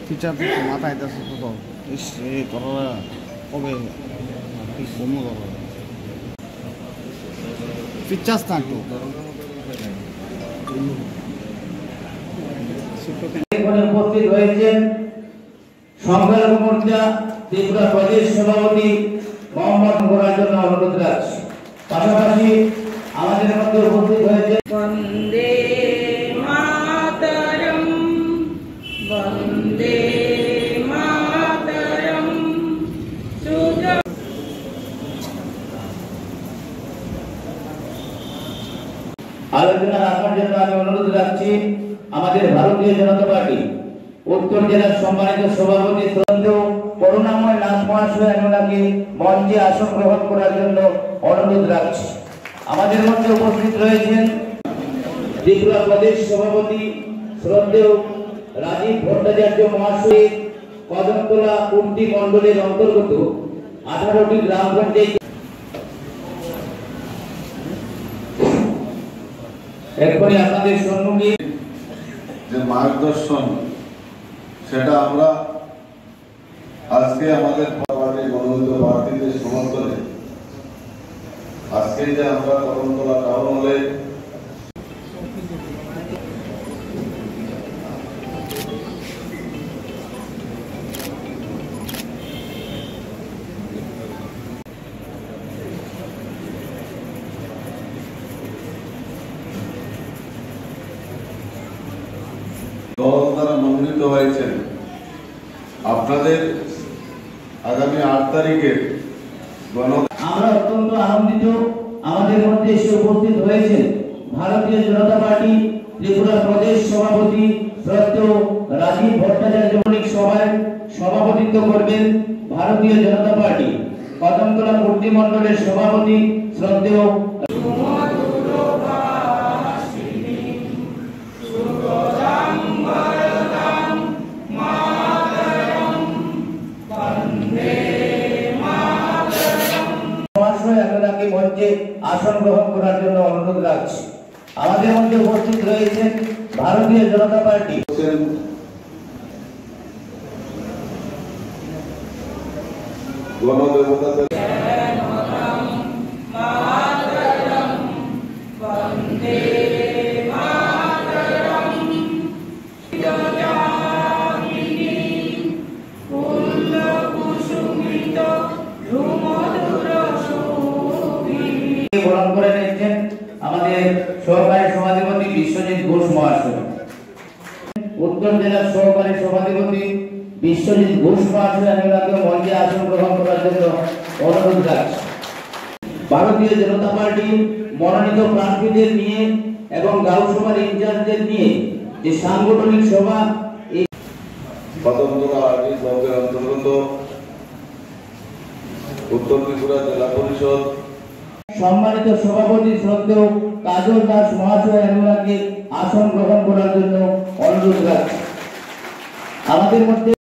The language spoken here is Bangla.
টিচার মাথায় দেশ তো তোরা কবে কমো পিচাস না একটু উপস্থিত হয়েছেন সংখ্যালঘু মোর্চা ত্রিপুরা প্রদেশ সভাপতি মোহাম্মদ গোড়ার জন্য অনুরোধ রাখছি। পাশাপাশি আমাদের মধ্যে উপস্থিত হয়েছে বন্দে মাতরম বন্দে মাতরম আলোচনা রাখার জন্য আমি অনুরোধ রাখছি আমাদের ভারতীয় জনতা পার্টি উত্তর জেলার সম্মানিত সভাপতি শ্রদ্ধেয় করুণাময় নাথ মহাশয় ওনাকে মঞ্চে আসন গ্রহণ করার জন্য অনুরোধ রাখছি। আমাদের মধ্যে উপস্থিত রয়েছেন ত্রিপুরা প্রদেশ সভাপতি শ্রদ্ধেয় রাজীব ভট্টাচার্য মহাশয় কদমতলা কুর্তি মণ্ডলের অন্তর্গত 18টি গ্রাম পঞ্চায়েত এরপরে আপনাদের সম্মুখে যে মার্গদর্শন সেটা আমরা আজকে আমাদের পার্টি গণহিত প্রার্থীদের সমর্থনে আজকে যে আমরা কদমতলা টাউন হলে দল দ্বারা মনোনীত হয়েছেন। আপনাদের আগামী 8 তারিখের আমরা অত্যন্ত আনন্দিত আমাদের মধ্যে এসে উপস্থিত হয়েছেন ভারতীয় জনতা পার্টি ত্রিপুরা প্রদেশ সভাপতি শ্রদ্ধেয় রাজীব ভট্টাচার্য সভায় সভাপতিত্ব করবেন ভারতীয় জনতা পার্টি কদমতলা কুর্তি মণ্ডলের সভাপতি শ্রদ্ধেয় মঞ্চে আসন গ্রহণ করার জন্য অনুরোধ রাখছি। আমাদের মধ্যে উপস্থিত রয়েছেন ভারতীয় জনতা পার্টি গণদেবতাদের গ্রহণ করে নিচ্ছেন আমাদের সহকারী সভাধিপতি বিশ্বজিৎ ঘোষ মহাশয়। উত্তর জেলার সহকারী সভাধিপতি বিশ্বজিৎ ঘোষ মহাশয় ওনাকে মঞ্চে আসন গ্রহণ করার জন্য অনুরোধ রাখছি। ভারতীয় জনতা পার্টি মনোনীত প্রার্থীদের নিয়ে এবং গাঁও সভার ইনচার্জদের নিয়ে যে সাংগঠনিক সভা এই কদমতলা আর্মি ব্লকের অন্তর্গত উত্তর ত্রিপুরা জেলা পরিষদ সম্মানিত সভাপতি শ্রদ্ধেয় কাজল দাস মহাশয় ওনাকে আসন গ্রহণ করার জন্য অনুরোধ রাখছি। আমাদের মধ্যে